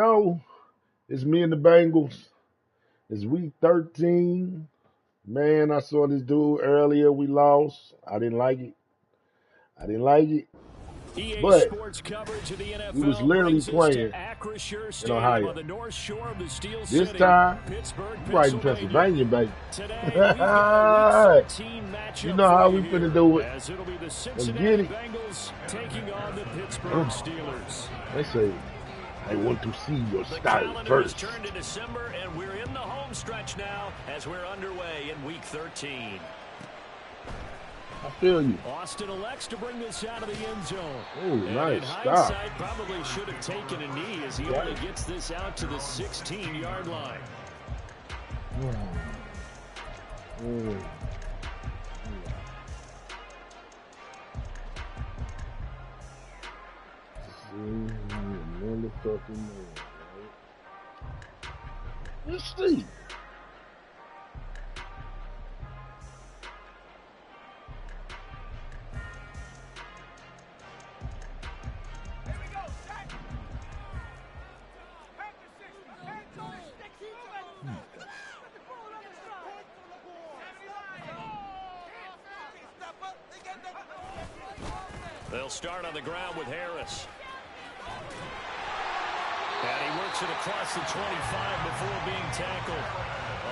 No, it's me and the Bengals. It's week 13. Man, I saw this dude earlier. We lost. I didn't like it. I didn't like it. EA But Sports coverage of the we was NFL literally brings us to playing Acrisure in Stadium on Ohio. the north shore of the Steel This City, time, Pittsburgh, we right in Pennsylvania. Pennsylvania, baby. Today, we've got a Week 13 You matchup know for how you we finna here, do it. as it'll be the Let's get Cincinnati it. Bengals taking on the Pittsburgh Uh, Steelers. they say, I want to see your The style calendar has first. turned to December, and we're in the home stretch now as we're underway in Week 13. I feel you. Austin elects to bring this out of the end zone. Oh, And nice in stop. hindsight, probably should have taken a knee as he only gets this out to the 16-yard line. Motherfucking man, right? Let's see. They'll start on the ground with Harris. And he works it across the 25 before being tackled.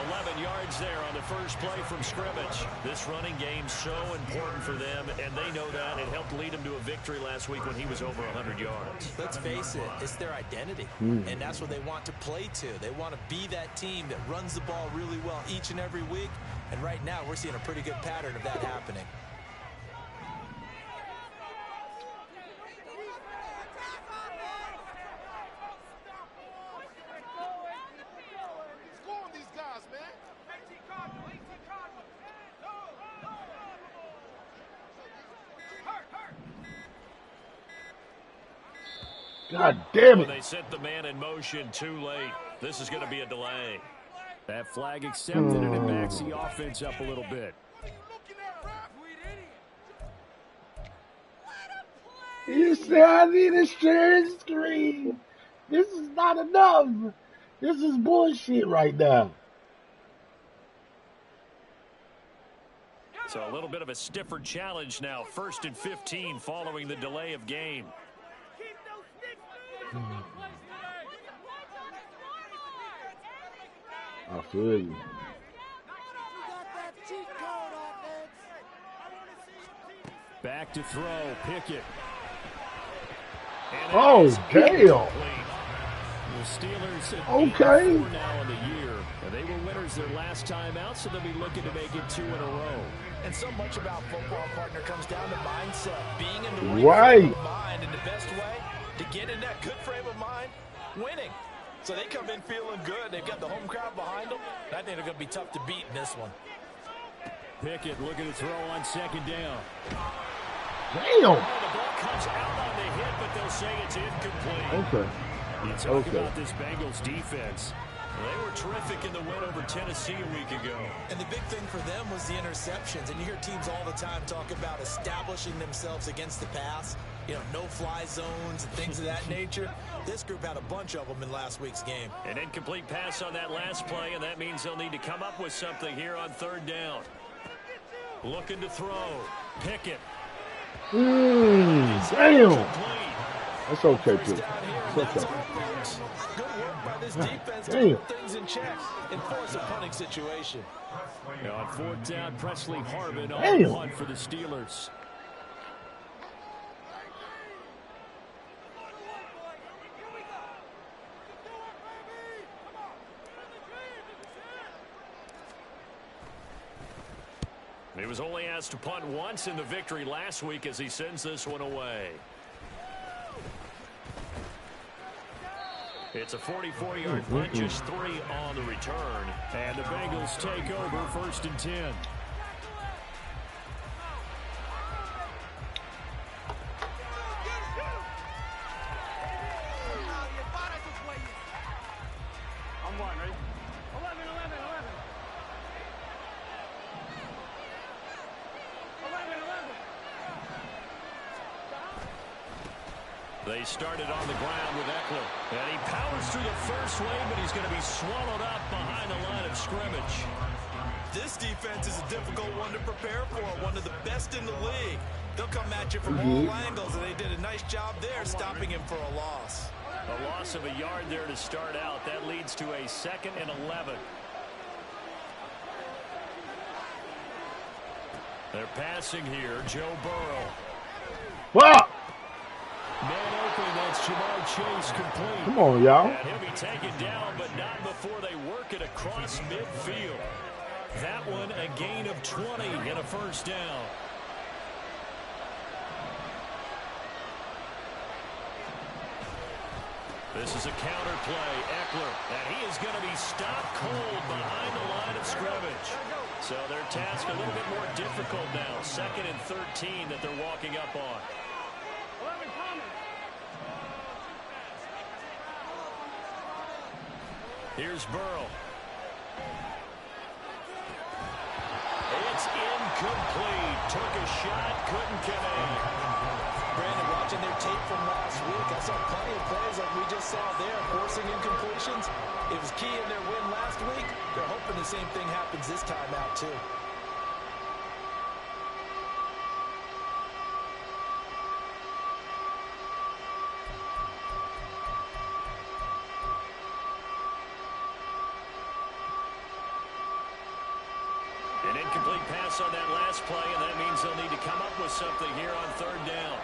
11 yards there on the first play from scrimmage. This running game's so important for them, and they know that. It helped lead them to a victory last week when he was over 100 yards. Let's face it, it's their identity, and that's what they want to play to. They want to be that team that runs the ball really well each and every week, and right now we're seeing a pretty good pattern of that happening. God damn it. They sent the man in motion too late. This is going to be a delay. That flag accepted, and it backs the offense up a little bit. You say I need a share screen. This is not enough. This is bullshit right now. So a little bit of a stiffer challenge now. 1st and 15 following the delay of game. I feel you. Back to throw, Pickett. Oh, damn. The Steelers Okay. now on the year. And they were winners their last time out, so they'll be looking to make it 2 in a row. And so much about football, partner, comes down to mindset. Being in the Right. frame of mind, and the best way to get in that good frame of mind, winning. So they come in feeling good. They've got the home crowd behind them. I think they're going to be tough to beat in this one. Pickett looking to throw on 2nd down. Damn. The ball comes out on the hit, but they'll say it's incomplete. Okay. You talk about this Bengals defense. They were terrific in the win over Tennessee a week ago. And the big thing for them was the interceptions. And you hear teams all the time talk about establishing themselves against the pass. You know, no-fly zones and things of that nature. This group had a bunch of them in last week's game. An incomplete pass on that last play, and that means they'll need to come up with something here on 3rd down. Looking to throw. Pickett. Damn. That's okay, too. It's okay. Good work by this defense to Damn. put things in check and force a punting situation. On 4th down, Presley Harvin on Damn. punt for the Steelers. He was only asked to punt once in the victory last week as he sends this one away. It's a 44-yard punt, just 3 on the return. And the Bengals take over 1st and 10. They started on the ground with Eckler. And he powers through the first wave, but he's going to be swallowed up behind the line of scrimmage. This defense is a difficult one to prepare for, one of the best in the league. They'll come at you from all angles, and they did a nice job there stopping him for a loss. A loss of a yard there to start out. That leads to a 2nd and 11. They're passing here. Joe Burrow. Fuck! Man open, that's Jamar Chase complete. Come on, y'all. And he'll be taken down, but not before they work it across midfield. That one a gain of 20 and a first down. This is a counter play. Eckler, and he is going to be stopped cold behind the line of scrimmage. So their task a little bit more difficult now. 2nd and 13 that they're walking up on. Here's Burrow. It's incomplete. Took a shot, couldn't connect. Brandon, watching their tape from last week, I saw plenty of plays like we just saw there, forcing incompletions. It was key in their win last week. They're hoping the same thing happens this time out, too. An incomplete pass on that last play, and that means they'll need to come up with something here on 3rd down.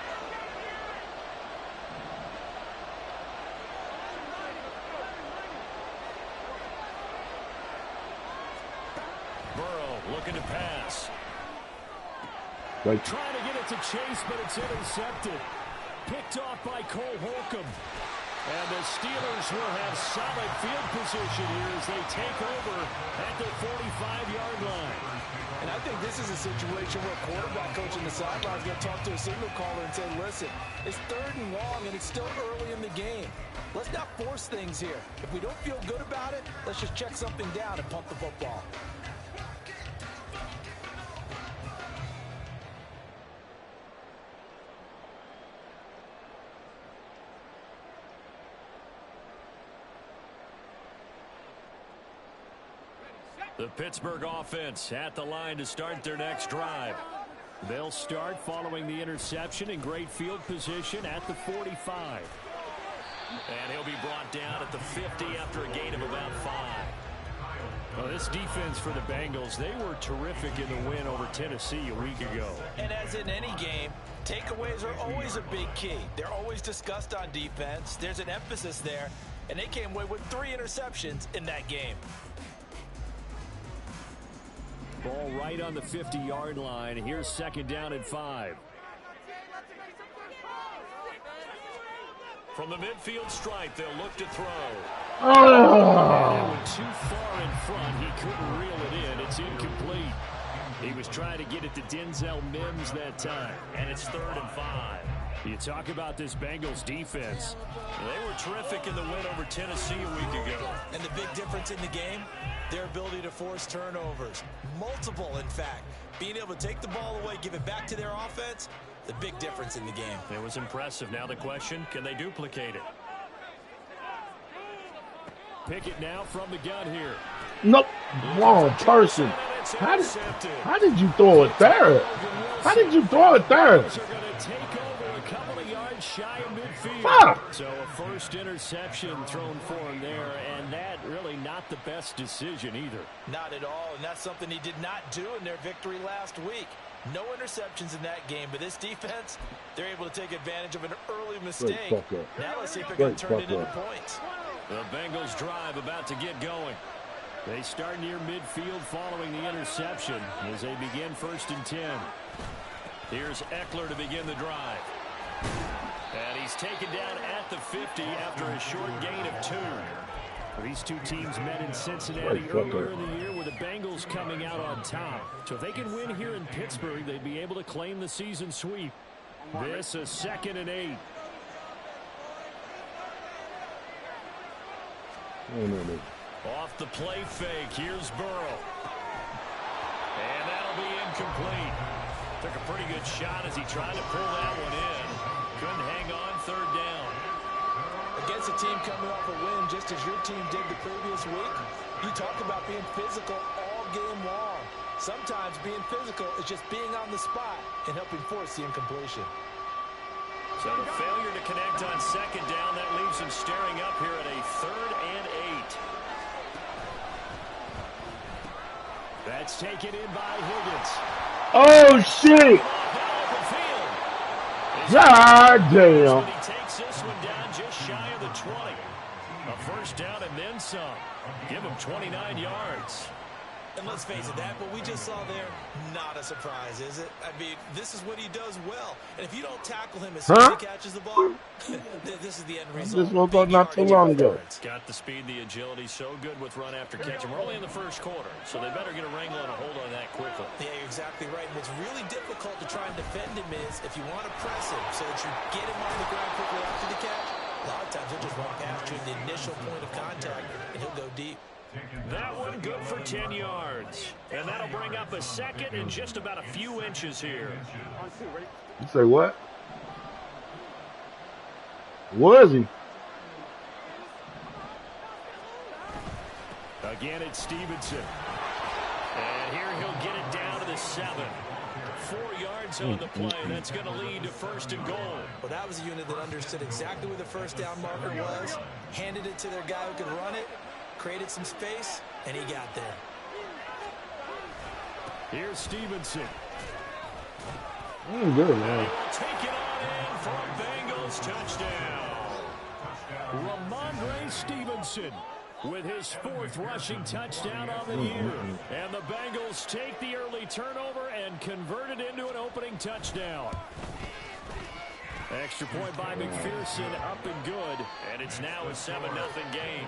Burrow looking to pass. Right. Trying to get it to Chase, but it's intercepted. Picked off by Cole Holcomb. And the Steelers will have solid field position here as they take over at the 45-yard line. And I think this is a situation where quarterback coach in the sideline is going to talk to a signal caller and say, listen, it's 3rd and long and it's still early in the game. Let's not force things here. If we don't feel good about it, let's just check something down and punt the football. The Pittsburgh offense at the line to start their next drive. They'll start following the interception in great field position at the 45. And he'll be brought down at the 50 after a gain of about 5. Well, this defense for the Bengals, they were terrific in the win over Tennessee a week ago. And as in any game, takeaways are always a big key. They're always discussed on defense. There's an emphasis there, and they came away with 3 interceptions in that game. Ball right on the 50-yard line. Here's 2nd down and 5. From the midfield stripe, they'll look to throw. Oh. Went too far in front. He couldn't reel it in. It's incomplete. He was trying to get it to Denzel Mims that time, and it's 3rd and 5. You talk about this Bengals defense. They were terrific in the win over Tennessee a week ago. And the big difference in the game, their ability to force turnovers. Multiple, in fact. Being able to take the ball away, give it back to their offense, the big difference in the game. It was impressive. Now the question, can they duplicate it? Pickett now from the gun here. Nope. Wrong person. How did you throw it there? How did you throw it there? Shy of midfield. Ah! So a first interception thrown for him there, and that really not the best decision either. Not at all, and that's something he did not do in their victory last week. No interceptions in that game, but this defense, they're able to take advantage of an early mistake. Now let's see if they're going to turn it into points. The Bengals drive about to get going. They start near midfield following the interception as they begin 1st and 10. Here's Eckler to begin the drive. And he's taken down at the 50 after a short gain of 2. These two teams met in Cincinnati earlier in the year with the Bengals coming out on top. So if they can win here in Pittsburgh, they'd be able to claim the season sweep. This a 2nd and 8. Off the play fake, here's Burrow. And that'll be incomplete. Took a pretty good shot as he tried to pull that one in. Couldn't hang on, 3rd down. against a team coming off a win just as your team did the previous week, you talk about being physical all game long. Sometimes being physical is just being on the spot and helping force the incompletion. So the failure to connect on second down, that leaves him staring up here at a 3rd and 8. That's taken in by Higgins. Oh, shit. God damn. He takes this one down just shy of the 20. A first down and then some. Give him 29 yards. And let's face it, that what we just saw there, not a surprise, is it? I mean, this is what he does well. And if you don't tackle him as soon as he catches the ball, this is the end result. This one thought not too long ago. Got the speed, the agility, so good with run after catch. And we're only in the first quarter, so they better get a wrangle and a hold on that quickly. Yeah, you're exactly right. And what's really difficult to try and defend him is if you want to press him so that you get him on the ground quickly after the catch, a lot of times he'll just run past you at the initial point of contact, and he'll go deep. That one good for 10 yards. And that'll bring up a second and just about a few inches here. You say what? Was he? Again, it's Stevenson. And here he'll get it down to the 7. 4 yards on the play. That's going to lead to 1st and goal. Well, that was a unit that understood exactly where the first down marker was, handed it to their guy who could run it, created some space, and he got there. Here's Stevenson. Good, man. Take it on in for a Bengals touchdown. Ramondre Stevenson with his 4th rushing touchdown on the year. And the Bengals take the early turnover and convert it into an opening touchdown. Extra point by McPherson, up and good, and it's now a 7-0 game.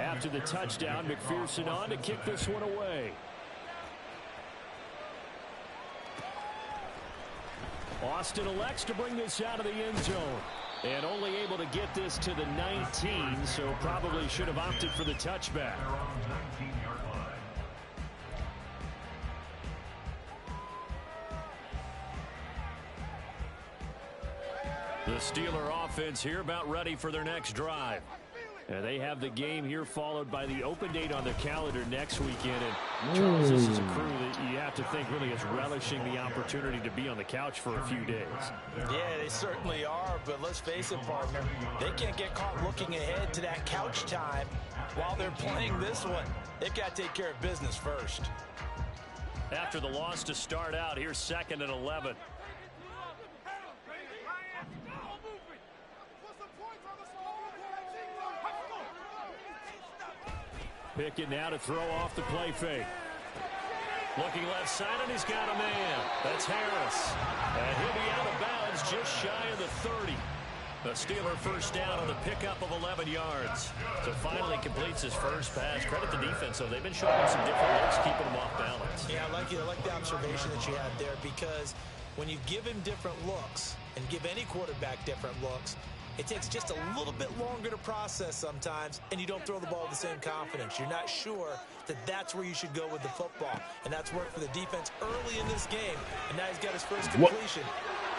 After the touchdown, McPherson on to kick this one away. Austin elects to bring this out of the end zone, and only able to get this to the 19, so probably should have opted for the touchback. The Steeler offense here about ready for their next drive. And they have the game here followed by the open date on their calendar next weekend. And Charles, this is a crew that you have to think really is relishing the opportunity to be on the couch for a few days. Yeah, they certainly are, but let's face it, partner. They can't get caught looking ahead to that couch time while they're playing this one. They've got to take care of business first. After the loss to start out, here's 2nd and 11. Pickett now to throw off the play fake. Looking left side, and he's got a man. That's Harris. And he'll be out of bounds just shy of the 30. The Steeler first down on the pickup of 11 yards. So finally completes his first pass. Credit the defense, though. They've been showing some different looks, keeping him off balance. Yeah, I like the observation that you had there, because when you give him different looks and give any quarterback different looks, it takes just a little bit longer to process sometimes, and you don't throw the ball with the same confidence. You're not sure that that's where you should go with the football. And that's worked for the defense early in this game. And now he's got his first completion.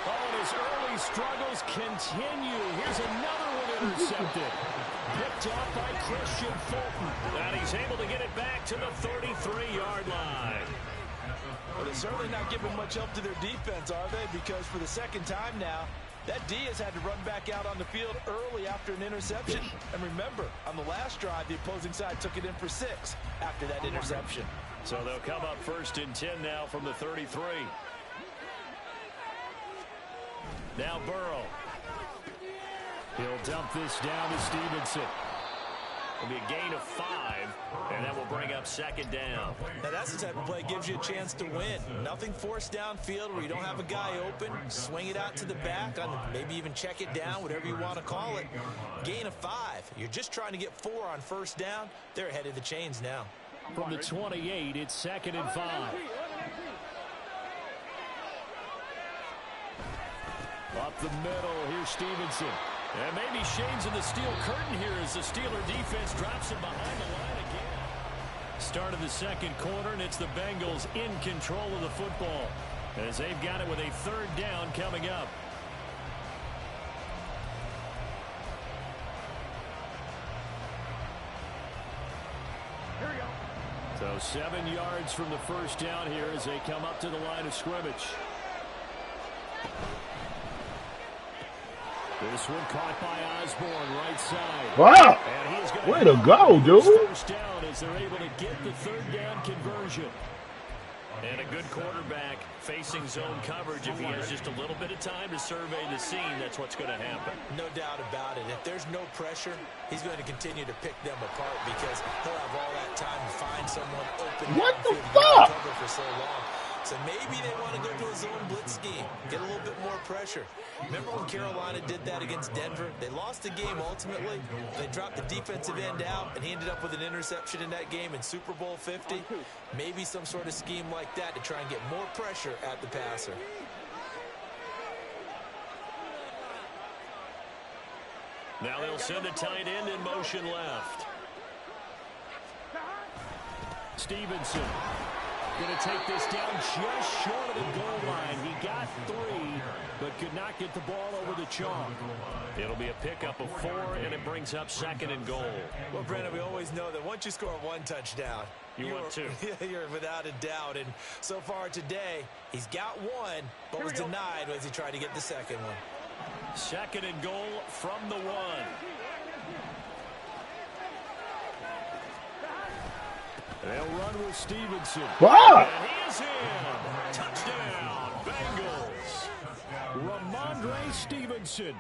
Oh, and his early struggles continue. Here's another one intercepted. Picked off by Christian Fulton. And he's able to get it back to the 33-yard line. Well, they're certainly not giving much help to their defense, are they? Because for the second time now, that D has had to run back out on the field early after an interception. And remember, on the last drive, the opposing side took it in for 6 after that interception. So they'll come up 1st and 10 now from the 33. Now Burrow. He'll dump this down to Stevenson. It'll be a gain of 5, and that will bring up 2nd down. Now that's the type of play that gives you a chance to win. Nothing forced downfield where you don't have a guy open. Swing it out to the back, maybe even check it down, whatever you want to call it. Gain of 5. You're just trying to get 4 on first down. They're ahead of the chains now. From the 28, it's 2nd and 5. Up the middle, here's Stevenson. And maybe shades of the steel curtain here as the Steeler defense drops him behind the line again. Start of the second quarter, and it's the Bengals in control of the football as they've got it with a 3rd down coming up. So 7 yards from the first down here as they come up to the line of scrimmage. This one caught by Osborne, right side. Wow! And he is going Way to go, dude. First down as they're able to get the third down conversion. And a good quarterback facing zone coverage. If he has just a little bit of time to survey the scene, that's what's going to happen. No doubt about it. If there's no pressure, he's going to continue to pick them apart because he'll have all that time to find someone open. What the fuck? For so long. So maybe they want to go to a zone blitz scheme, get a little bit more pressure. Remember when Carolina did that against Denver? They lost the game ultimately. They dropped the defensive end out, and he ended up with an interception in that game in Super Bowl 50. Maybe some sort of scheme like that to try and get more pressure at the passer. Now they'll send the tight end in motion left. Stevenson going to take this down just short of the goal line. He got 3, but could not get the ball over the chalk. It'll be a pickup of 4, and it brings up 2nd and goal. Well, Brandon, we always know that once you score 1 touchdown, you want 2. You're without a doubt. And so far today, he's got 1, but was denied as he tried to get the 2nd one. 2nd and goal from the 1. They'll run with Stevenson. Wow. And he is in. Touchdown, Bengals. Ramondre Stevenson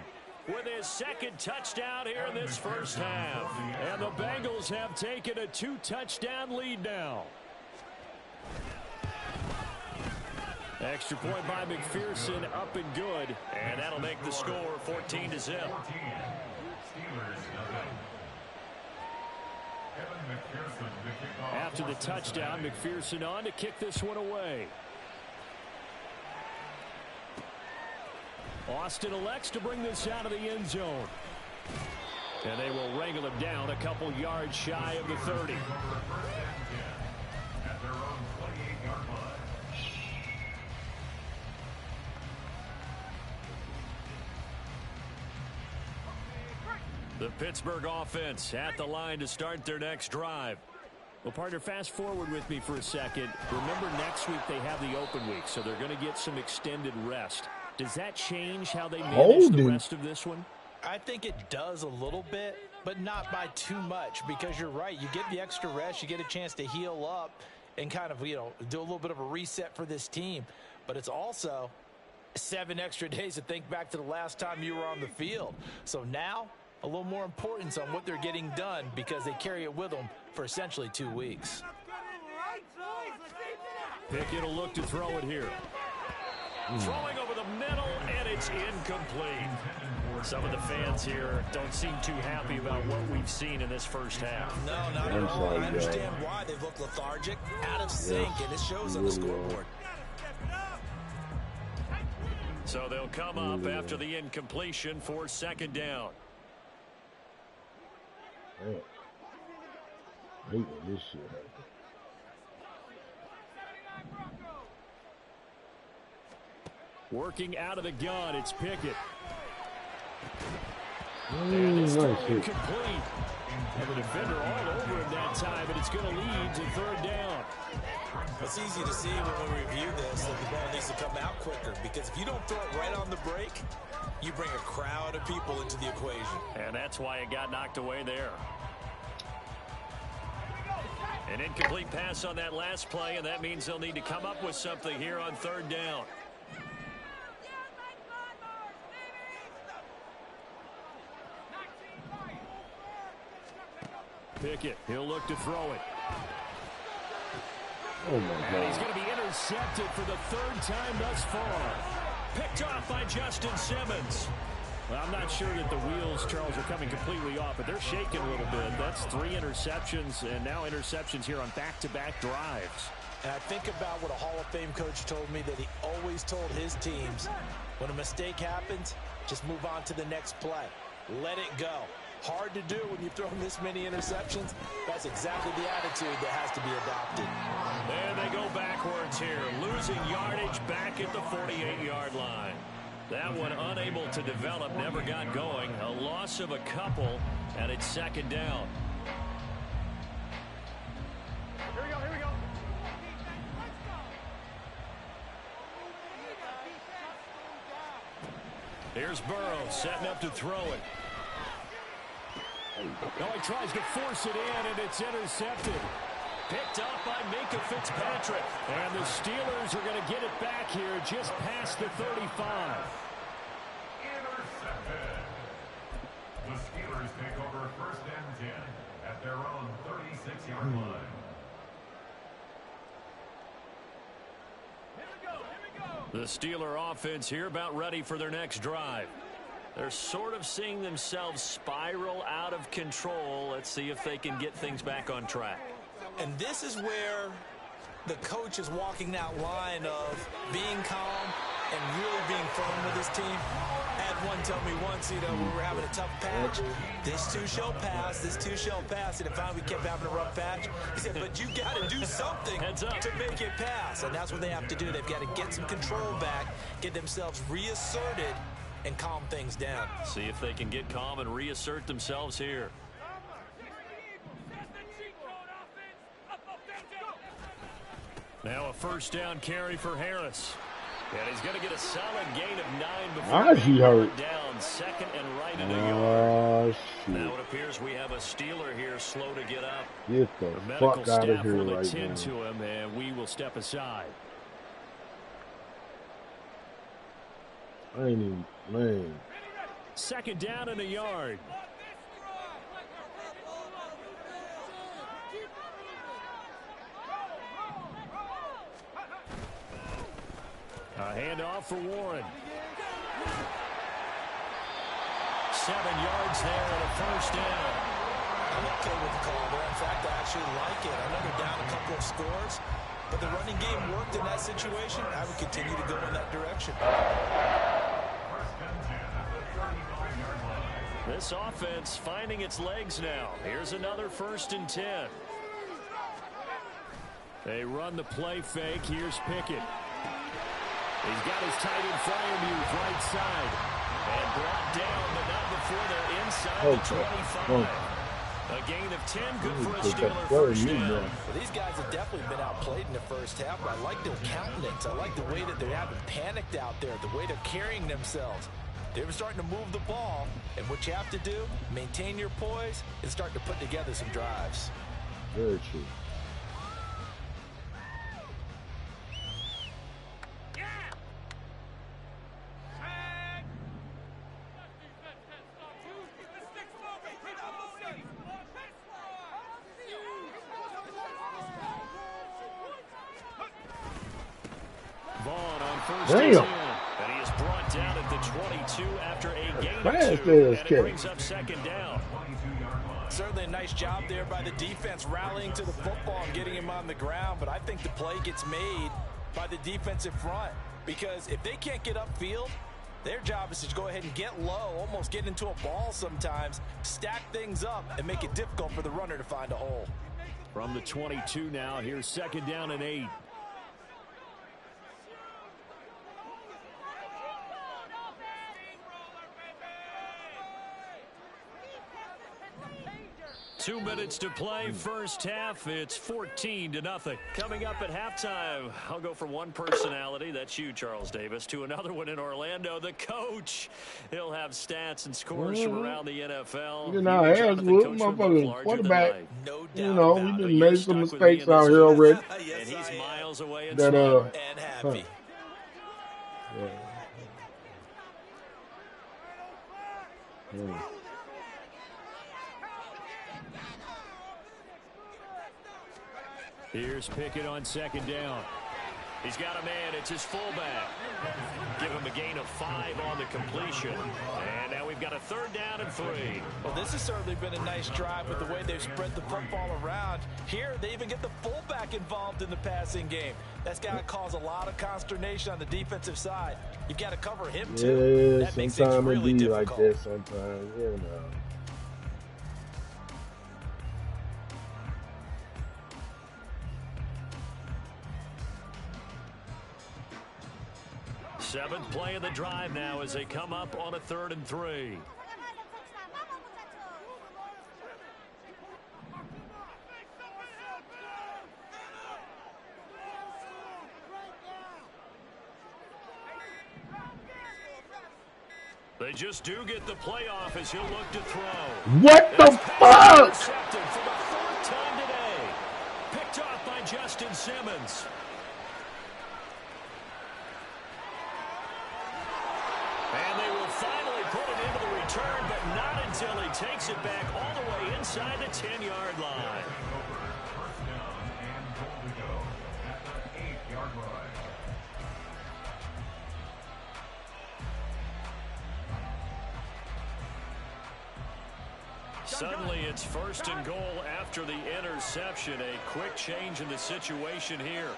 with his 2nd touchdown here in this first half. And the Bengals have taken a 2-touchdown lead now. Extra point by McPherson, up and good. And that'll make the score 14-0. After the touchdown, McPherson on to kick this one away. Austin elects to bring this out of the end zone. And they will wrangle him down a couple yards shy of the 30. The Pittsburgh offense at the line to start their next drive. Well, partner, fast forward with me for a second. Remember, next week they have the open week, so they're going to get some extended rest. Does that change how they manage the rest of this one? I think it does a little bit, but not by too much, because you're right. You get the extra rest, you get a chance to heal up and kind of, do a little bit of a reset for this team. But it's also 7 extra days to think back to the last time you were on the field. So now, a little more importance on what they're getting done because they carry it with them for essentially 2 weeks. Pickett will look to throw it here. Throwing over the middle, and it's incomplete. Some of the fans here don't seem too happy about what we've seen in this first half. No, not at all. I understand why they look lethargic, out of sync, and it shows on the scoreboard. So they'll come up after the incompletion for 2nd down. Man, I hate when this shit happens. Working out of the gun, it's Pickett. And this throw incomplete. And the defender all over him that time, and it's going to lead to 3rd down. It's easy to see when we review this that the ball needs to come out quicker, because if you don't throw it right on the break, you bring a crowd of people into the equation. And that's why it got knocked away there. An incomplete pass on that last play, and that means they'll need to come up with something here on 3rd down. Pickett, he'll look to throw it. Oh, my God. And he's going to be intercepted for the 3rd time thus far. Picked off by Justin Simmons. Well, I'm not sure that the wheels, Charles, are coming completely off, but they're shaking a little bit. That's 3 interceptions, and now interceptions here on back-to-back drives. And I think about what a Hall of Fame coach told me, that he always told his teams, when a mistake happens, just move on to the next play. Let it go. Hard to do when you've thrown this many interceptions. That's exactly the attitude that has to be adopted. And they go backwards here, losing yardage back at the 48-yard line. That one unable to develop, never got going. A loss of a couple, and it's 2nd down. Here we go, here we go. Here's Burrow setting up to throw it. No, he tries to force it in, and it's intercepted. Picked up by Minka Fitzpatrick. And the Steelers are going to get it back here just past the 35. Intercepted. The Steelers take over 1st and 10 at their own 36-yard line. The Steeler offense here about ready for their next drive. They're sort of seeing themselves spiral out of control. Let's see if they can get things back on track. And this is where the coach is walking that line of being calm and really being firm with his team. I had one tell me once, you know, we were having a tough patch. This too shall pass. This too shall pass. And finally we kept having a rough patch. He said, but you got to do something to make it pass. And that's what they have to do. They've got to get some control back, get themselves reasserted, and calm things down. See if they can get calm and reassert themselves here. Now a 1st down carry for Harris. And he's going to get a solid gain of 9 before he hurt. Down 2nd and right in the yard. Now it appears we have a Steeler here slow to get up. Get the medical fuck out of staff here will right attend now. to him, and we will step aside. I ain't even, man. 2nd down in the yard. A handoff for Warren. 7 yards there and a 1st down. I'm okay with the call there. In fact, I actually like it. I know they're down a couple of scores, but the running game worked in that situation. I would continue to go in that direction. This offense finding its legs now. Here's another 1st and 10. They run the play fake. Here's Pickett. He's got his tight end Fryermuth right side. And brought down, but not before they're inside the 25. A gain of 10, good for a Steeler 1st down. Well, these guys have definitely been outplayed in the 1st half, but I like their countenance. I like the way that they haven't panicked out there, the way they're carrying themselves. They're starting to move the ball, and what you have to do, maintain your poise and start to put together some drives. Very true. 1st Damn. and 10. And he is brought down at the 22 after a gain Fast of 2. And ass it brings up 2nd down. Certainly a nice job there by the defense rallying to the football and getting him on the ground, but I think the play gets made by the defensive front because if they can't get upfield, their job is to go ahead and get low, almost get into a ball sometimes, stack things up, and make it difficult for the runner to find a hole. From the 22 now, here's 2nd down and 8. Two minutes to play, 1st half. It's 14-0. Coming up at halftime, I'll go from one personality, that's you, Charles Davis, to another one in Orlando, the coach. He'll have stats and scores from around the NFL. You know, as with motherfucking quarterback, you know, we've been made some mistakes out here already. And he's miles away and That and happy. Yeah. Here's Pickett on 2nd down. He's got a man. It's his fullback. Give him a gain of 5 on the completion. And now we've got a 3rd down and 3. Well, this has certainly been a nice drive with the way they've spread the football around. Here, they even get the fullback involved in the passing game. That's got to cause a lot of consternation on the defensive side. You've got to cover him, too. Yeah, that makes things sometimes really it be difficult. like that sometimes, you know. Seventh play of the drive now as they come up on a 3rd and 3. They just do get the playoff as he'll look to throw. What the fuck? Intercepted for the third time today. Picked off by Justin Simmons. And they will finally put it into the return, but not until he takes it back all the way inside the 10-yard line. First down and goal to go at the 8-yard line. Suddenly it's first and goal after the interception. A quick change in the situation here.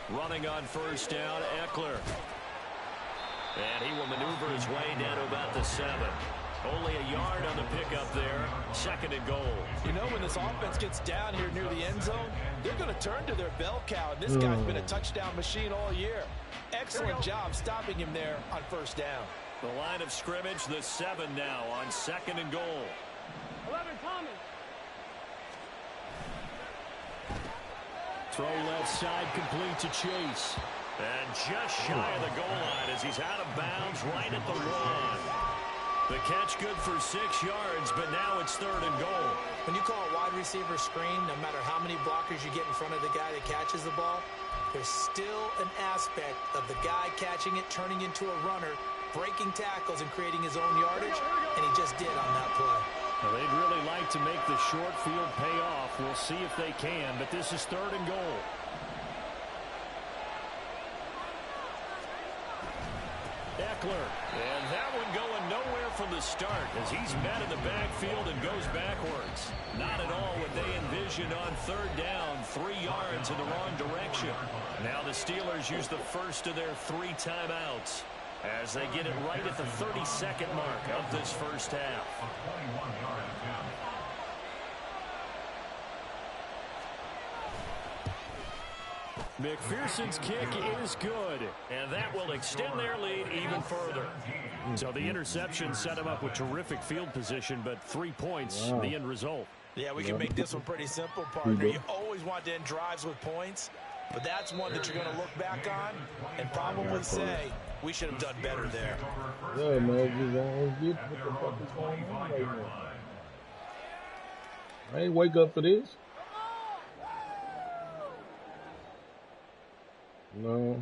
Running on first down, Eckler. And he will maneuver his way down to about the 7. Only a yard on the pickup there. Second and goal. You know, when this offense gets down here near the end zone, they're going to turn to their bell cow. And this guy's been a touchdown machine all year. Excellent job stopping him there on first down. The line of scrimmage, the 7 now on second and goal. 11, Thomas. Throw left side, complete to Chase. And just shy of the goal line as he's out of bounds right at the 1. The catch good for 6 yards, but now it's third and goal. When you call a wide receiver screen, no matter how many blockers you get in front of the guy that catches the ball, there's still an aspect of the guy catching it, turning into a runner, breaking tackles and creating his own yardage, and he just did on that play. Well, they'd really like to make the short field pay off. We'll see if they can, but this is third and goal. Eckler, and that one going nowhere from the start as he's met in the backfield and goes backwards. Not at all what they envisioned on third down, 3 yards in the wrong direction. Now the Steelers use the first of their 3 timeouts as they get it right at the 32nd mark of this first half. A 21-yard attempt. McPherson's kick is good, and that will extend their lead even further. So the interception set him up with terrific field position, but 3 points, the end result. Yeah, we can make this one pretty simple, partner. You always want to end drives with points, but that's one that you're going to look back on and probably say, we should have done better there. Yeah, man, just what the fuck is going on right now? I ain't wake up for this. No.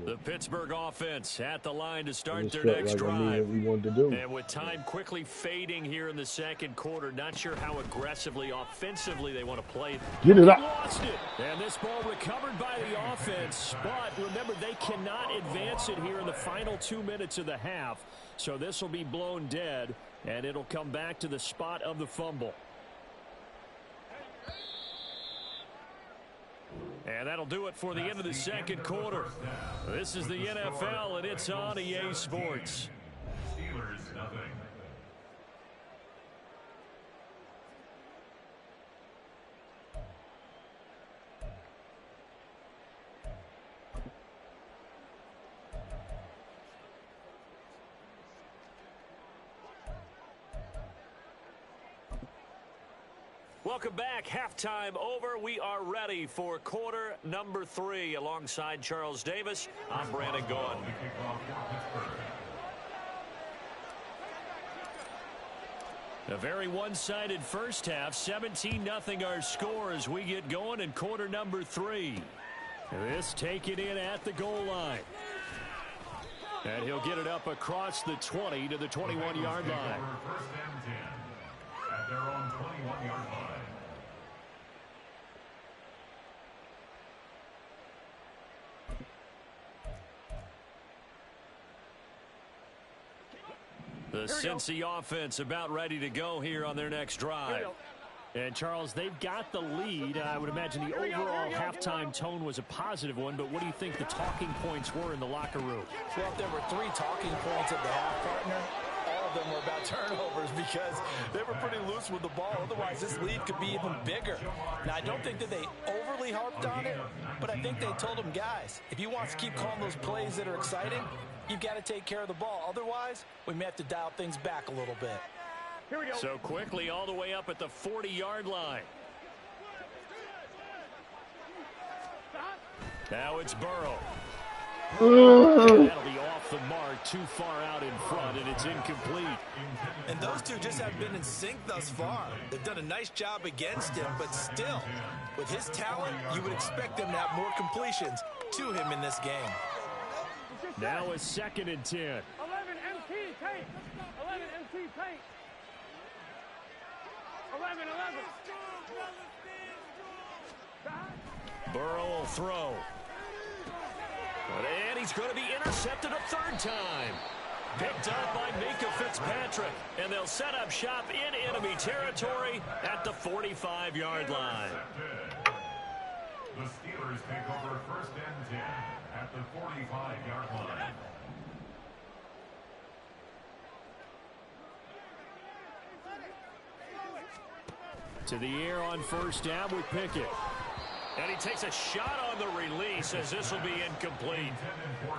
The Pittsburgh offense at the line to start their next drive. And with time quickly fading here in the second quarter, not sure how aggressively, offensively they want to play. Get it up. Lost it. And this ball recovered by the offense. But remember, they cannot advance it here in the final 2 minutes of the half. So this will be blown dead, and it'll come back to the spot of the fumble. And that'll do it for the end of the second quarter. This is the NFL, and it's on EA Sports. Steelers, nothing. Welcome back. Halftime over. We are ready for quarter number 3. Alongside Charles Davis, I'm Brandon Gaughan. A very one-sided first half. 17-0 our score as we get going in quarter number 3. This taken in at the goal line. And he'll get it up across the 20 to the 21-yard line. First and 10 at their own 21-yard line. The Cincy offense about ready to go here on their next drive. And, Charles, they've got the lead. I would imagine the overall halftime tone was a positive one, but what do you think the talking points were in the locker room? Well, if there were 3 talking points at the half, partner, all of them were about turnovers because they were pretty loose with the ball. Otherwise, this lead could be even bigger. Now, I don't think that they overly harped on it, but I think they told them, guys, if you want to keep calling those plays that are exciting, you've got to take care of the ball. Otherwise, we may have to dial things back a little bit. So quickly all the way up at the 40-yard line. Now it's Burrow. And that'll be off the mark, too far out in front, and it's incomplete. And those two just have been in sync thus far. They've done a nice job against him, but still, with his talent, you would expect them to have more completions to him in this game. Now it's 2nd and 10. 11 MT tape. 11 MT tape. 11. Burrow will throw. And he's going to be intercepted a 3rd time. Picked up by Minka Fitzpatrick. And they'll set up shop in enemy territory at the 45-yard line. The Steelers take over 1st and 10 at the 45-yard line. To the air on 1st down with Pickett. And he takes a shot on the release as this will be incomplete.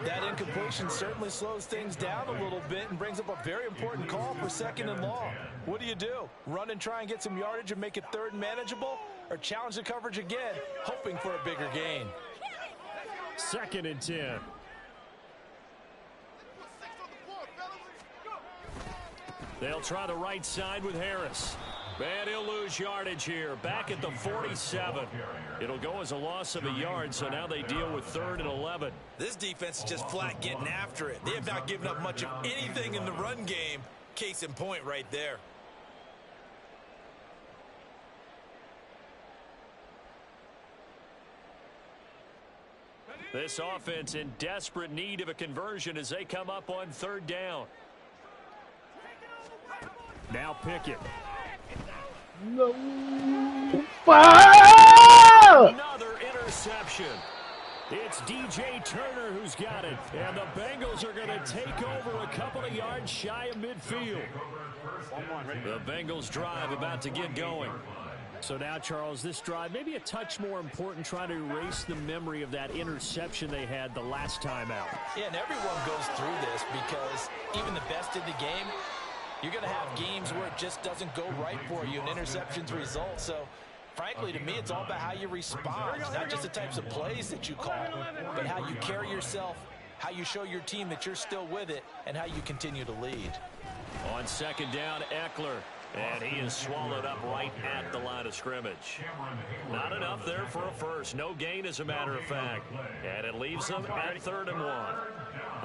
That incompletion certainly slows things down a little bit and brings up a very important call for 2nd and long. What do? Run and try and get some yardage and make it 3rd and manageable? Or challenge the coverage again, hoping for a bigger gain? 2nd and 10. They'll try the right side with Harris. And he'll lose yardage here. Back at the 47. It'll go as a loss of a yard, so now they deal with 3rd and 11. This defense is just flat getting after it. They have not given up much of anything in the run game. Case in point right there. This offense in desperate need of a conversion as they come up on 3rd down. Now Pickett. No. Fire! Another interception. It's DJ Turner who's got it. And the Bengals are going to take over a couple of yards shy of midfield. The Bengals drive about to get going. So now, Charles, this drive maybe a touch more important, trying to erase the memory of that interception they had the last time out. Yeah, and everyone goes through this because even the best in the game, you're going to have games where it just doesn't go right for you and interceptions result. So, frankly, to me, it's all about how you respond. It's not just the types of plays that you call, but how you carry yourself, how you show your team that you're still with it, and how you continue to lead. On 2nd down, Eckler. And he is swallowed up right at the line of scrimmage. Not enough there for a first. No gain, as a matter of fact. And it leaves them at 3rd and 1.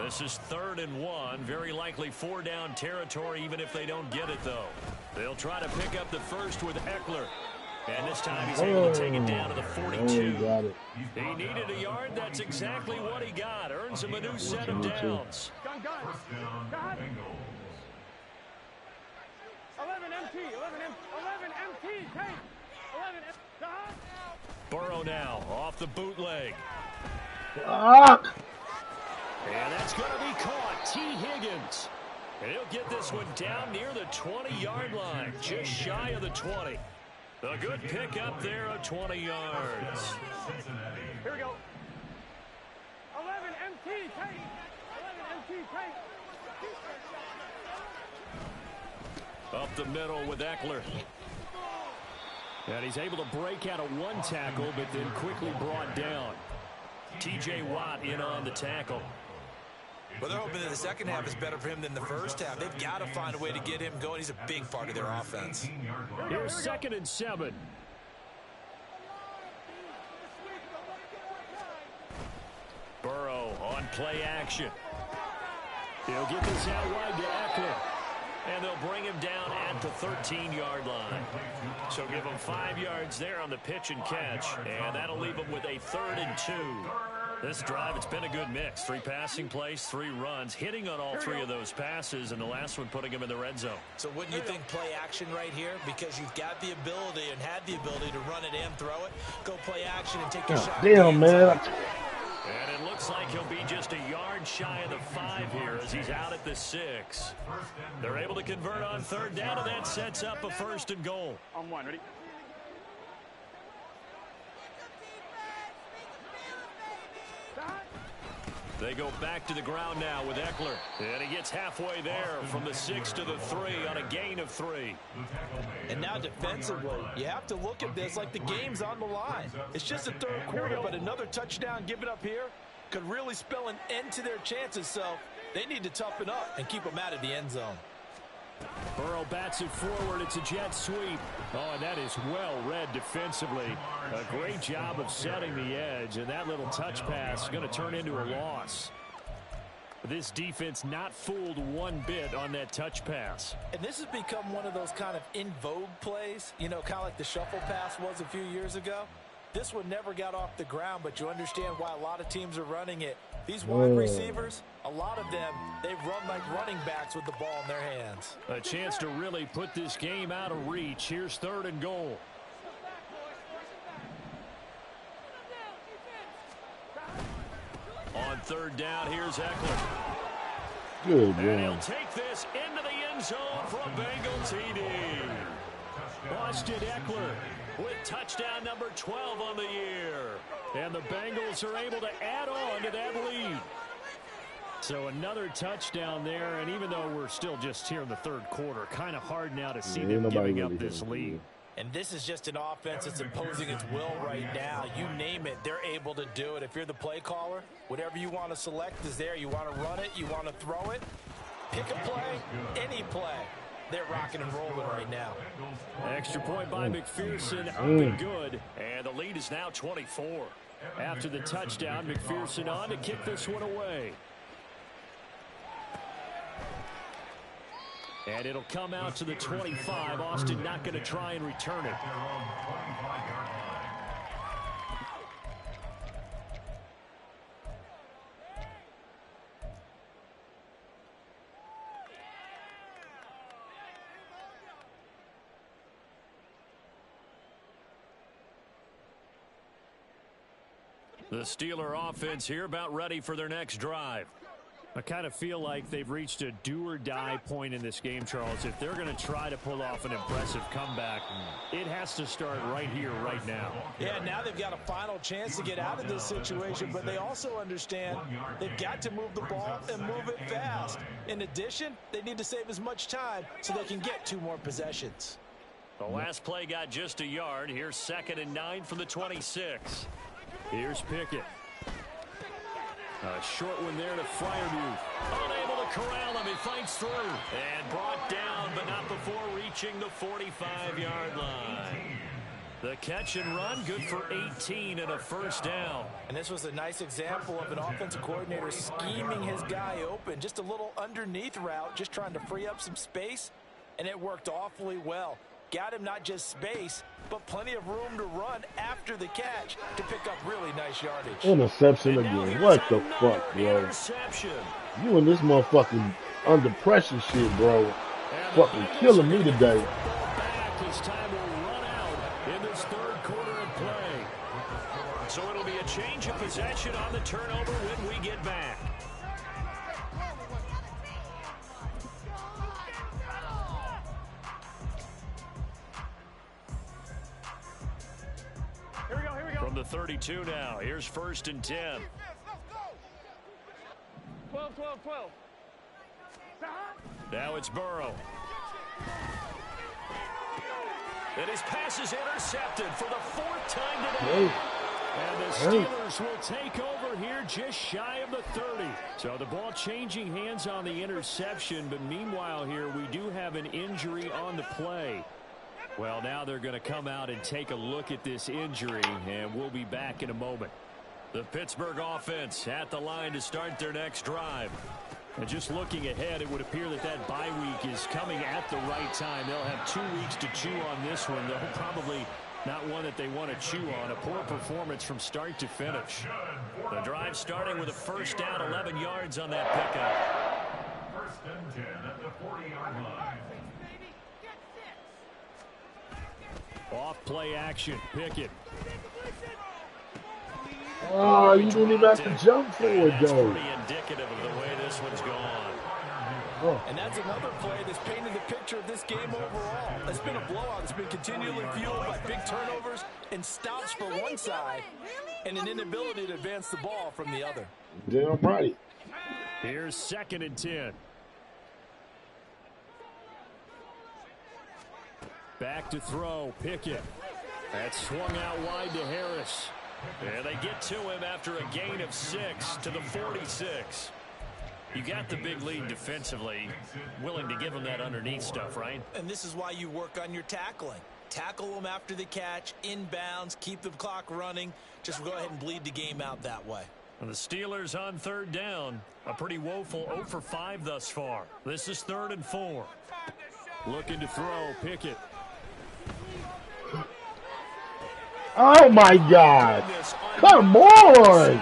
This is 3rd and 1. Very likely 4-down territory, even if they don't get it, though. They'll try to pick up the first with Eckler. And this time he's able to take it down to the 42. He needed a yard. That's exactly what he got. Earns him a new set of downs. 11 MT, 11 MT, take. 11 MT. Burrow now off the bootleg. Fuck. And that's going to be caught. T. Higgins. And he'll get this one down near the 20-yard line, just shy of the 20. A good pick up there of 20 yards. Here we go. 11 MT, take. 11 MT, take. Up the middle with Eckler. And he's able to break out of one tackle, but then quickly brought down. T.J. Watt in on the tackle. Well, they're hoping that the second half is better for him than the first half. They've got to find a way to get him going. He's a big part of their offense. Here's 2nd and 7. Burrow on play action. He'll get this out wide to Eckler. And they'll bring him down at the 13-yard line. So give him 5 yards there on the pitch and catch. And that'll leave him with a 3rd and 2. This drive, it's been a good mix. 3 passing plays, 3 runs, hitting on all 3 of those passes, and the last one putting him in the red zone. So wouldn't you think play action right here? Because you've got the ability and had the ability to run it and throw it. Go play action and take your shot. Damn, man. And it looks like he'll be just a yard shy of the 5 here as he's out at the 6. They're able to convert on 3rd down, and that sets up a 1st and goal. On 1, ready? They go back to the ground now with Eckler. And he gets halfway there from the 6 to the 3 on a gain of 3. And now defensively, you have to look at this like the game's on the line. It's just the third quarter, but another touchdown given up here could really spell an end to their chances. So they need to toughen up and keep them out of the end zone. Burrow bats it forward. It's a jet sweep. Oh, and that is well read defensively. A great job of setting the edge, and that little touch pass is going to turn into a loss. This defense not fooled one bit on that touch pass. And this has become one of those kind of in vogue plays, you know, kind of like the shuffle pass was a few years ago. This one never got off the ground, but you understand why a lot of teams are running it. These wide receivers, a lot of them, they've run like running backs with the ball in their hands. A chance to really put this game out of reach. Here's 3rd and goal. On 3rd down, here's Eckler. Good, and he'll take this into the end zone for a Bengal TD. Austin Eckler with touchdown number 12 on the year. And the Bengals are able to add on to that lead. So another touchdown there, and even though we're still just here in the 3rd quarter, kind of hard now to see them giving up this lead. And this is just an offense that's imposing its will right now. You name it, they're able to do it. If you're the play caller, whatever you want to select is there. You want to run it, you want to throw it, pick a play, any play. They're rocking and rolling right now. Extra point by McPherson, up and good. And the lead is now 24. After the touchdown, McPherson on to kick this one away. And it'll come out to the 25. Austin not going to try and return it. The Steeler offense here about ready for their next drive. I kind of feel like they've reached a do-or-die point in this game, Charles. If they're going to try to pull off an impressive comeback, it has to start right here, right now. Yeah, now they've got a final chance to get out of this situation, but they also understand they've got to move the ball and move it fast. In addition, they need to save as much time so they can get 2 more possessions. The last play got just a yard. Here's 2nd and 9 from the 26. Here's Pickett. A short one there to Freiermuth. Unable to corral him. He fights through. And brought down, but not before reaching the 45-yard line. The catch and run, good for 18 and a 1st down. And this was a nice example of an offensive coordinator scheming his guy open. Just a little underneath route, just trying to free up some space. And it worked awfully well. Got him not just space, but plenty of room to run after the catch to pick up really nice yardage. Interception again. What the fuck, bro? You and this motherfucking under pressure shit, bro. Fucking killing me today. His time will run out in this 3rd quarter of play. So it'll be a change of possession on the turnover when we get back. From the 32 now, here's 1st and 10. 12, 12, 12. Now it's Burrow. And his pass is intercepted for the 4th time today. And the Steelers will take over here just shy of the 30. So the ball changing hands on the interception, but meanwhile here we do have an injury on the play. Well, now they're going to come out and take a look at this injury, and we'll be back in a moment. The Pittsburgh offense at the line to start their next drive. And just looking ahead, it would appear that that bye week is coming at the right time. They'll have 2 weeks to chew on this one, though probably not one that they want to chew on. A poor performance from start to finish. The drive starting with a 1st down, 11 yards on that pickup. 1st and 10 at the 40-yard line. Off play action, Pickett. Oh, you didn't even have to jump for it, though. Pretty indicative of the way this one's gone. Oh. And that's another play that's painted the picture of this game overall. It's been a blowout. It's been continually fueled by big turnovers and stops for one side and an inability to advance the ball from the other. Damn right. Here's 2nd and 10. Back to throw, Pickett. That's swung out wide to Harris. And they get to him after a gain of 6 to the 46. You got the big lead defensively, willing to give him that underneath stuff, right? And this is why you work on your tackling. Tackle them after the catch, inbounds, keep the clock running. Just go ahead and bleed the game out that way. And the Steelers on 3rd down. A pretty woeful 0 for 5 thus far. This is 3rd and 4. Looking to throw, Pickett. Oh, my God. Come on.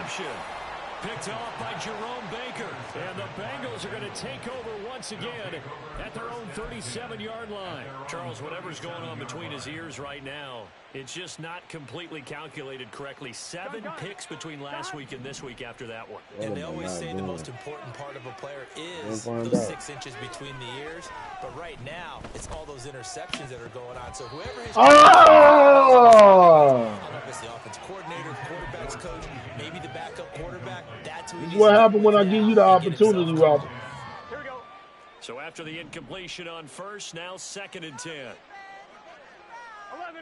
Picked off by Jerome Baker. And the Bengals are going to take over once again at their own 37-yard line. Charles, whatever's going on between his ears right now, it's just not completely calculated correctly. 7 picks between last week and this week after that one. And they always say the most important part of a player is those 6 inches between the ears. But right now, it's all those interceptions that are going on. So whoever his I don't know if it's the offense coordinator, quarterback's coach, maybe the backup quarterback. That's who he needs. What happened when I give you the opportunity, Robert? Here we go. So after the incompletion on 1st, now 2nd and 10.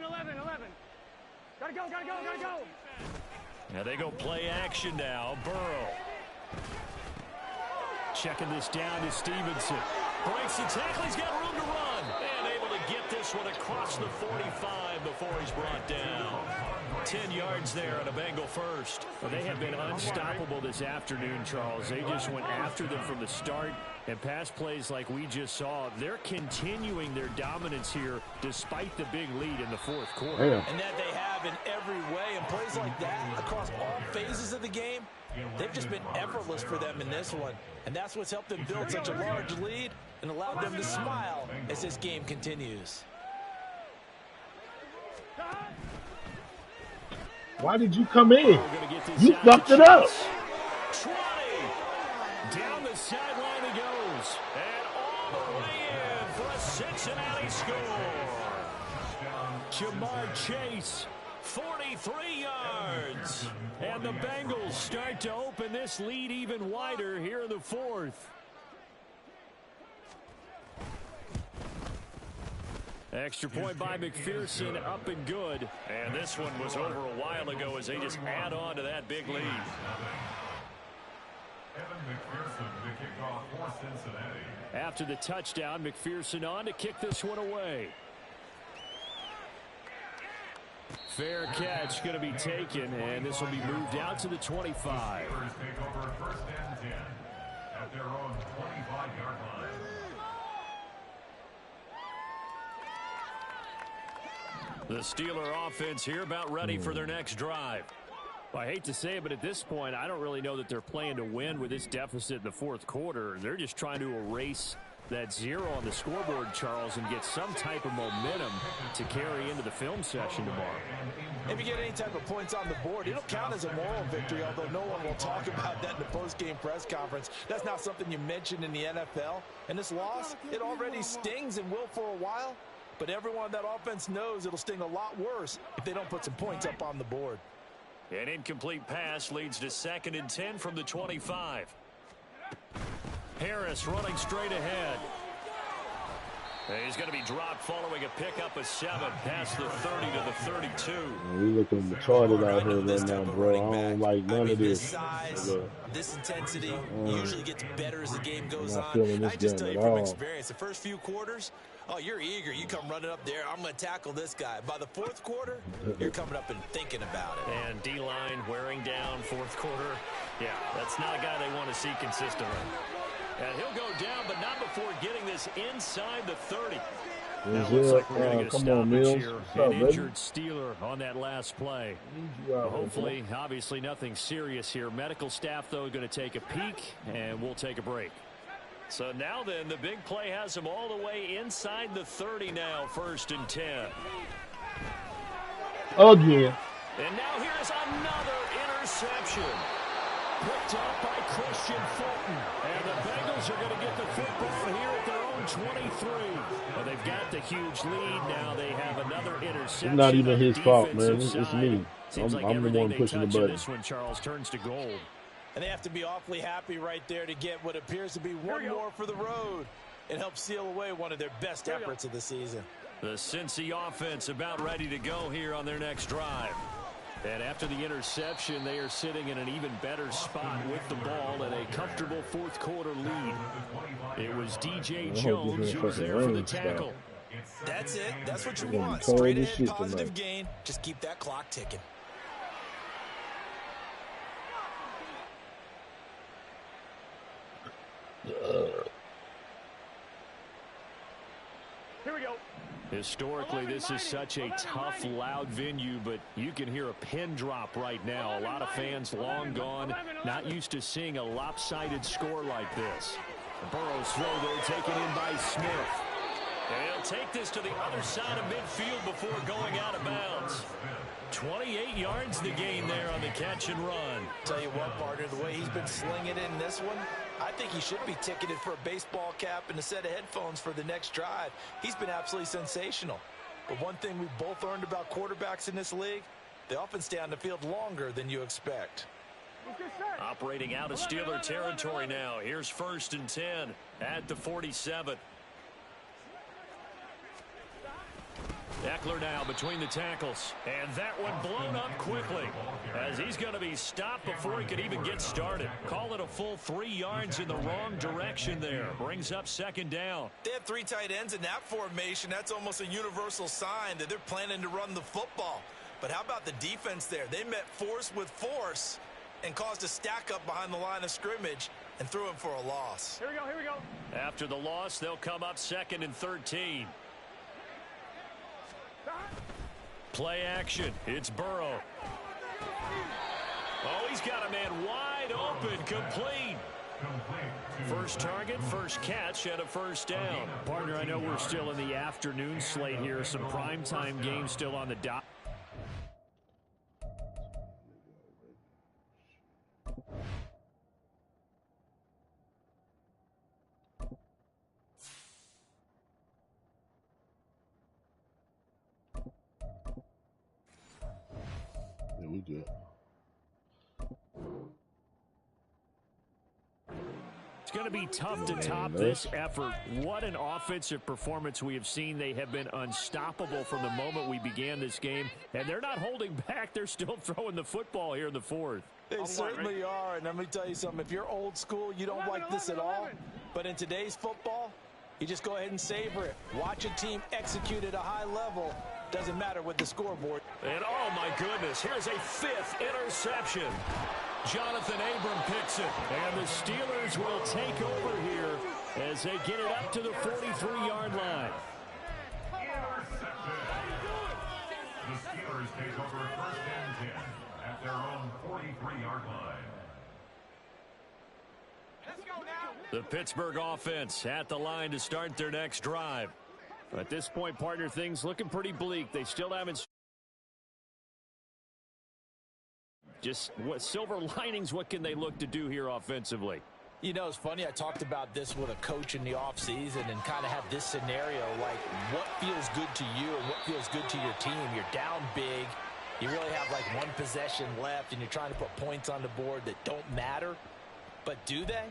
11. Gotta go. Now they go play action now. Burrow. Checking this down to Stevenson. Breaks the tackle. He's got room to run. And able to get this one across the 45 before he's brought down. 10 yards there on a Bengal first. Well, they have been unstoppable this afternoon, Charles. They just went after them from the start. And pass plays like we just saw, they're continuing their dominance here despite the big lead in the 4th quarter. Damn. And that they have in every way. And plays like that across all phases of the game, they've just been effortless for them in this one. And that's what's helped them build such a large lead and allowed them to smile as this game continues. Why did you come in? You fucked it up. 20. Down the sideline he goes. And all the way in for a Cincinnati score. Jamar Chase, 43 yards. And the Bengals start to open this lead even wider here in the 4th. Extra point by McPherson, up and good. And this one was over a while ago as they just add on to that big lead. After the touchdown, McPherson on to kick this one away. Fair catch going to be taken, and this will be moved out to the 25. At their own 25-yard line. The Steeler offense here about ready for their next drive. Well, I hate to say it, but at this point, I don't really know that they're playing to win with this deficit in the 4th quarter. They're just trying to erase that 0 on the scoreboard, Charles, and get some type of momentum to carry into the film session tomorrow. If you get any type of points on the board, it'll count as a moral victory, although no one will talk about that in the post-game press conference. That's not something you mentioned in the NFL. And this loss, it already stings and will for a while. But everyone that offense knows it'll sting a lot worse if they don't put some points up on the board. An incomplete pass leads to 2nd and 10 from the 25. Harris running straight ahead. He's going to be dropped following a pickup of 7 past the 30 to the 32. We looking retarded out here right now, bro. I don't like none of this. This size, this intensity usually gets better as the game goes on. I just tell you from experience, the first few quarters, oh, you're eager. You come running up there. I'm going to tackle this guy. By the 4th quarter, you're coming up and thinking about it. And D-line wearing down 4th quarter. Yeah, that's not a guy they want to see consistently. And he'll go down, but not before getting this inside the 30. Now it looks like we're going to get a stoppage here. An injured Steeler on that last play. Hopefully, obviously nothing serious here. Medical staff, though, going to take a peek, and we'll take a break. So now then, the big play has them all the way inside the 30 now, 1st and 10. Again. And now here's another interception. Picked up by Christian Fulton. And the Bengals are going to get the football here at their own 23. Well, they've got the huge lead now. They have another interception. It's not even his fault, man. It's me. Seems like I'm the everything one they pushing the touch in button. this one, Charles, turns to gold. And they have to be awfully happy right there to get what appears to be one more for the road. It helps seal away one of their best efforts of the season. The Cincy offense about ready to go here on their next drive. And after the interception, they are sitting in an even better spot with the ball and a comfortable fourth quarter lead. It was DJ Jones who was there for the tackle. That's it. That's what you It's gonna be want. cold Straight as ahead, shit positive tonight. gain. Just keep that clock ticking. Here we go. Historically, this is such a tough, loud venue, but you can hear a pin drop right now. A lot of fans long gone, not used to seeing a lopsided score like this. Burrow's throw there taken in by Smith. And he'll take this to the other side of midfield before going out of bounds. 28 yards the gain there on the catch and run. Tell you what, partner, the way he's been slinging it in this one, I think he should be ticketed for a baseball cap and a set of headphones for the next drive. He's been absolutely sensational. But one thing we've both learned about quarterbacks in this league, they often stay on the field longer than you expect. Operating out of Steeler territory now. Here's 1st and 10 at the 47. Eckler now between the tackles. And that one blown up quickly as he's going to be stopped before he could even get started. Call it a full 3 yards in the wrong direction there. Brings up 2nd down. They have 3 tight ends in that formation. That's almost a universal sign that they're planning to run the football. But how about the defense there? They met force with force and caused a stack up behind the line of scrimmage and threw him for a loss. Here we go, here we go. After the loss, they'll come up 2nd and 13. Play action. It's Burrow. Oh, he's got a man wide open, complete. First target, first catch, and a 1st down. Partner, I know we're still in the afternoon slate here. Some primetime games still on the dot. Yeah, we good. It's going to be tough to top this effort. What an offensive performance we have seen. They have been unstoppable from the moment we began this game, and they're not holding back. They're still throwing the football here in the 4th. They certainly are, and let me tell you something. If you're old school, you don't like this at all. But in today's football, you just go ahead and savor it. Watch a team execute at a high level. Doesn't matter with the scoreboard. And oh my goodness, here's a 5th interception. Jonathan Abram picks it, and the Steelers will take over here as they get it up to the 43-yard line. The Steelers take over 1st and 10 at their own 43-yard line. Let's go now. The Pittsburgh offense at the line to start their next drive. At this point, partner, things looking pretty bleak. They still haven't. Just what silver linings, what can they look to do here offensively? You know, it's funny. I talked about this with a coach in the offseason and kind of had this scenario, like what feels good to you and what feels good to your team. You're down big. You really have like 1 possession left, and you're trying to put points on the board that don't matter. But do they?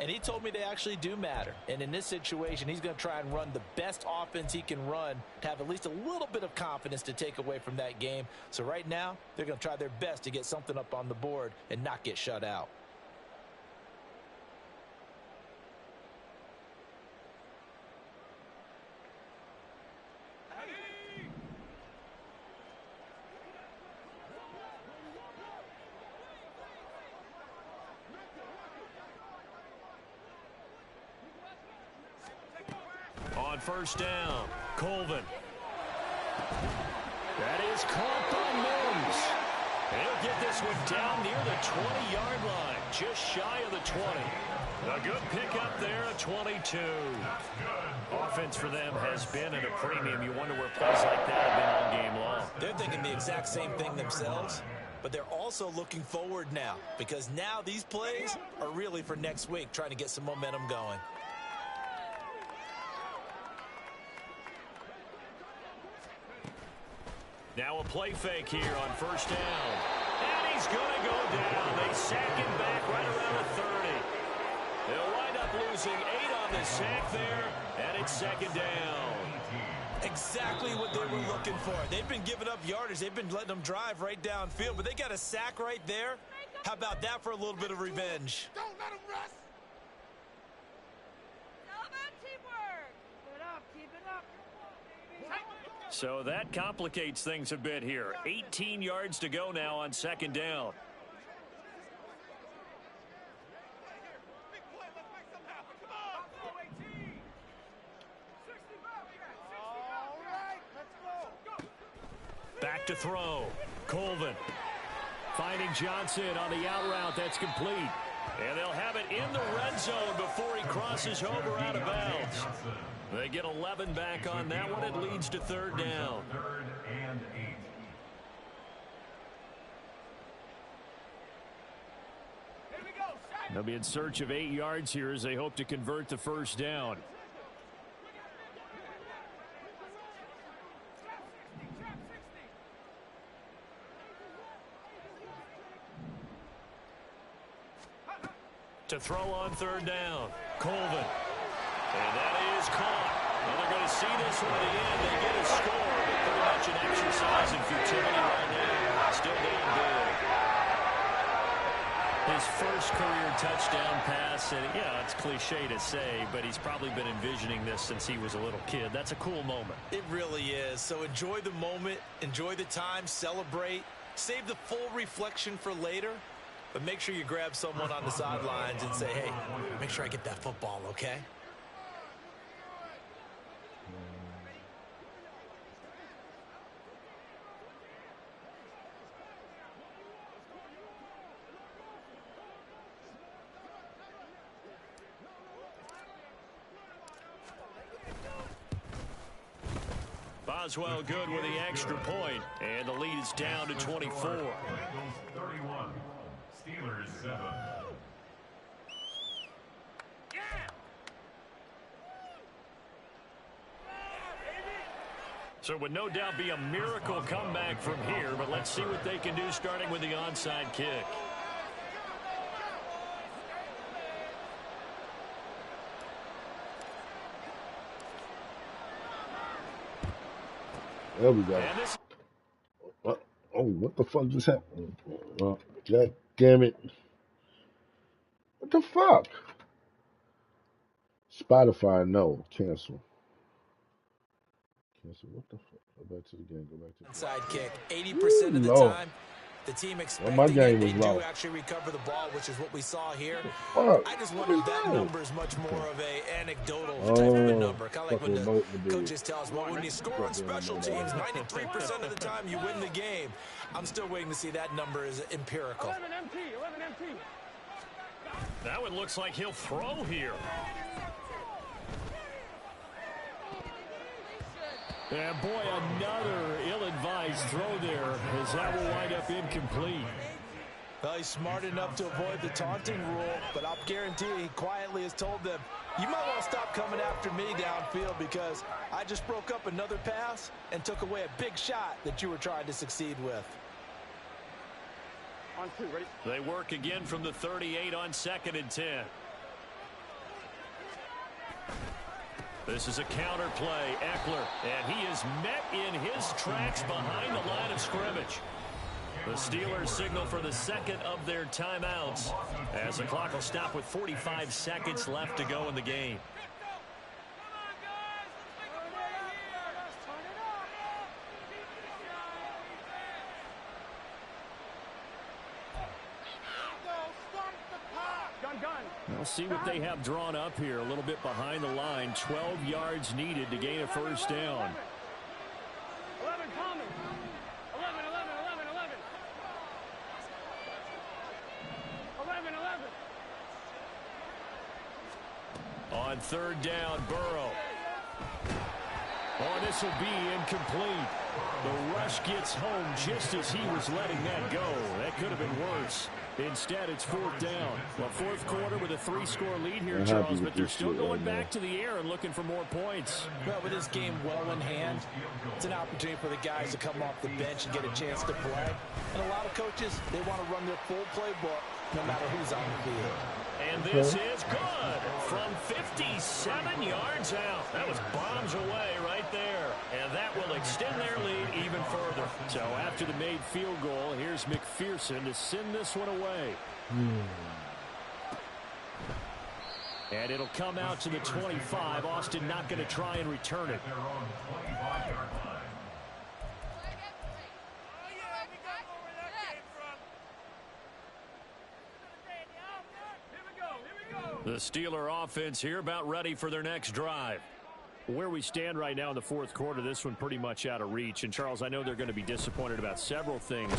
And he told me they actually do matter. And in this situation, he's going to try and run the best offense he can run to have at least a little bit of confidence to take away from that game. So right now, they're going to try their best to get something up on the board and not get shut out. On 1st down, Colvin. That is caught by Mims. He'll get this one down near the 20-yard line, just shy of the 20. A good pickup there, a 22. Offense for them has been at a premium. You wonder where plays like that have been all game long. They're thinking the exact same thing themselves, but they're also looking forward now because now these plays are really for next week, trying to get some momentum going. Now a play fake here on first down. And he's going to go down. They sack him back right around the 30. They'll wind up losing 8 on the sack there, and it's second down. Exactly what they were looking for. They've been giving up yardage. They've been letting them drive right downfield, but they got a sack right there. How about that for a little bit of revenge? Don't let him rest. All about teamwork. Keep it up. Keep it up. So that complicates things a bit here. 18 yards to go now on second down. Back to throw. Colvin finding Johnson on the out route. That's complete. And they'll have it in the red zone before he crosses over out of bounds. They get 11 back on that one. It leads to third down. Third and 8. They'll be in search of 8 yards here as they hope to convert the first down. To throw on third down. Colvin. And that is caught. Well, they're going to see this one at the end. They get a score, but pretty much an exercise in futility right now. Still down big. His first career touchdown pass, and yeah, it's cliche to say, but he's probably been envisioning this since he was a little kid. That's a cool moment. It really is. So enjoy the moment, enjoy the time, celebrate, save the full reflection for later, but make sure you grab someone on the sidelines and say, hey, make sure I get that football, okay? Boswell good with the extra point, and the lead is down to 24. Bengals 31, Steelers 7. So it would no doubt be a miracle comeback from here, but let's see what they can do starting with the onside kick. There we go. Oh, what the fuck just happened? God damn it. What the fuck? Spotify, no. Cancel. What the fuck? Go back to the game. Go back to the Inside kick. 80% of the time, the team expecting my game they was do low. actually recover the ball, which is what we saw here. Fuck. I just What wonder is if that that? number is much more of a anecdotal type of a number. Kind of like when fucking the coaches tell us, well, when you score on special teams, 93% of the time you win the game. I'm still waiting to see that number is empirical. 11 MT, 11 MT. Now it looks like he'll throw here. And boy, another ill-advised throw there as that will wind up incomplete. Well, he's smart enough to avoid the taunting rule, but I'll guarantee he quietly has told them, you might want to stop coming after me downfield because I just broke up another pass and took away a big shot that you were trying to succeed with. On 2, ready? They work again from the 38 on 2nd and 10. This is a counter play, Eckler, and he is met in his tracks behind the line of scrimmage. The Steelers signal for the second of their timeouts as the clock will stop with 45 seconds left to go in the game. We'll see what they have drawn up here. A little bit behind the line. 12 yards needed to gain a first down. 11 coming. 11, 11, 11, 11. 11, 11. On third down, Burrow. Oh, this will be incomplete. The rush gets home just as he was letting that go. That could have been worse. Instead, it's 4th down. Well, 4th quarter with a 3-score lead here, Charles, but they're still going back to the air and looking for more points. Well, with this game well in hand, it's an opportunity for the guys to come off the bench and get a chance to play. And a lot of coaches, they want to run their full playbook no matter who's on the field. And this is good from 57 yards out. That was bombs away right there. And that will extend their lead even further. So after the made field goal, here's McPherson to send this one away. And it'll come out to the 25. Austin not going to try and return it. The Steeler offense here about ready for their next drive. Where we stand right now in the 4th quarter, this one pretty much out of reach. And, Charles, I know they're going to be disappointed about several things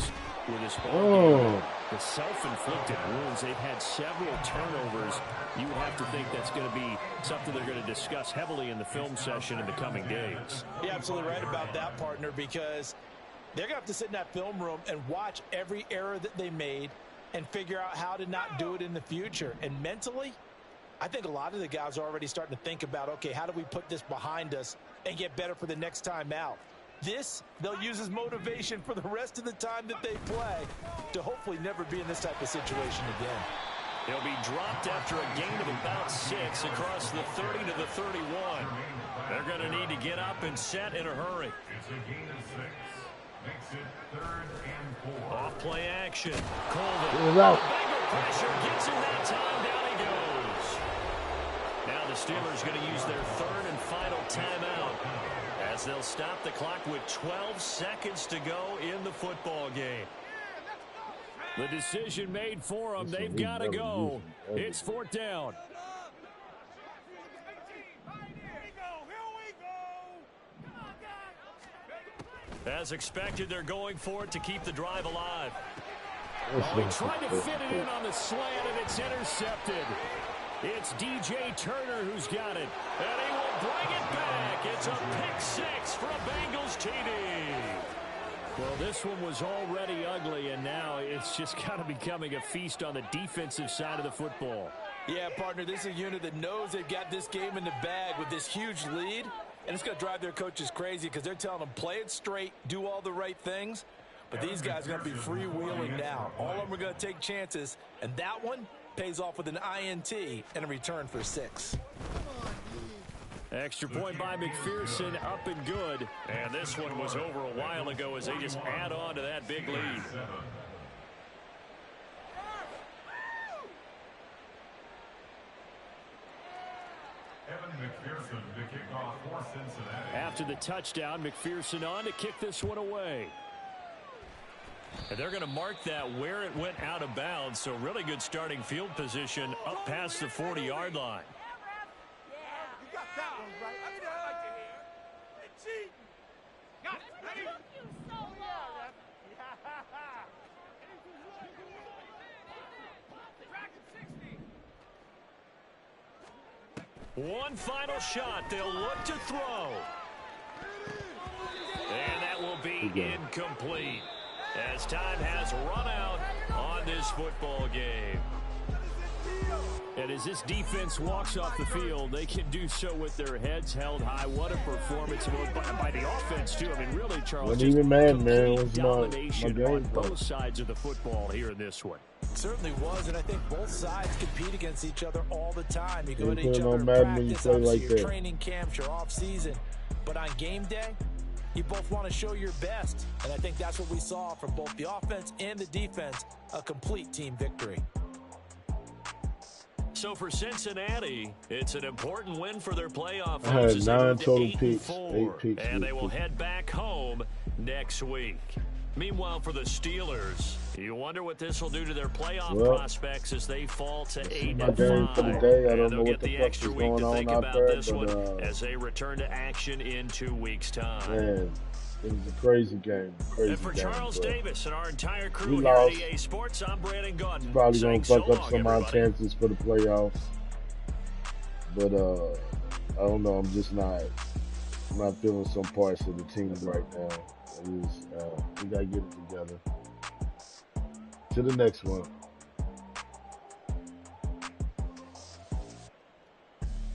with this ball game. The self-inflicted wounds. They've had several turnovers. You would have to think that's going to be something they're going to discuss heavily in the film session in the coming days. You're absolutely right about that, partner, because they're going to have to sit in that film room and watch every error that they made and figure out how to not do it in the future. And mentally, I think a lot of the guys are already starting to think about, okay, how do we put this behind us and get better for the next time out? This, they'll use as motivation for the rest of the time that they play to hopefully never be in this type of situation again. He'll be dropped after a gain of about 6 across the 30 to the 31. They're going to need to get up and set in a hurry. It's a gain of 6. Makes it 3rd and 4. Off play action. Colvin. Bengal pressure gets him that time. Down he goes. Now the Steelers going to use their 3rd and final timeout as they'll stop the clock with 12 seconds to go in the football game. The decision made for them. They've got to go. It's 4th down. As expected, they're going for it to keep the drive alive. Oh, he tried to fit it in on the slant, and it's intercepted. It's DJ Turner who's got it, and he will bring it back. It's a pick 6 for a Bengals TD. Well, this one was already ugly, and now it's just kind of becoming a feast on the defensive side of the football. Yeah, partner, this is a unit that knows they've got this game in the bag with this huge lead. And it's going to drive their coaches crazy because they're telling them, play it straight, do all the right things. But these guys are going to be freewheeling now. All of them are going to take chances. And that one pays off with an INT and a return for 6. Extra point by McPherson, up and good. And this one was over a while ago as they just add on to that big lead. McPherson to kick off for Cincinnati. After the touchdown, McPherson on to kick this one away. And they're going to mark that where it went out of bounds, so really good starting field position up past the 40-yard line. You got that one right. That's what I like to hear. They cheating. Got it. Ready? You so long. One final shot. They'll look to throw. And that will be incomplete as time has run out on this football game. And as this defense walks off the field, they can do so with their heads held high. What a performance by the offense, too. I mean, really, Charles, wasn't even mad, man. It was domination my on both sides of the football here in this one. It certainly was, and I think both sides compete against each other all the time. You go to each put other in on Madden when you practice, play obviously like your that. training camps, your off-season. But on game day, you both want to show your best. And I think that's what we saw from both the offense and the defense, a complete team victory. So for Cincinnati, it's an important win for their playoff I had hopes 9 total 8-4, picks, 8 picks. and they will head back home next week. Meanwhile, for the Steelers, you wonder what this will do to their playoff prospects as they fall to 8-5. For the day. I don't know They'll what get the fuck extra is week going to think on out about there, this but, one as they return to action in 2 weeks' time. Man, it was a crazy game. And for Charles Davis and our entire crew we here lost. at EA Sports, I'm Brandon Gautin. Probably going to fuck so up long, some of our everybody. chances for the playoffs. But I don't know. I'm just not feeling some parts of the team right now. We got to get it together. To the next one.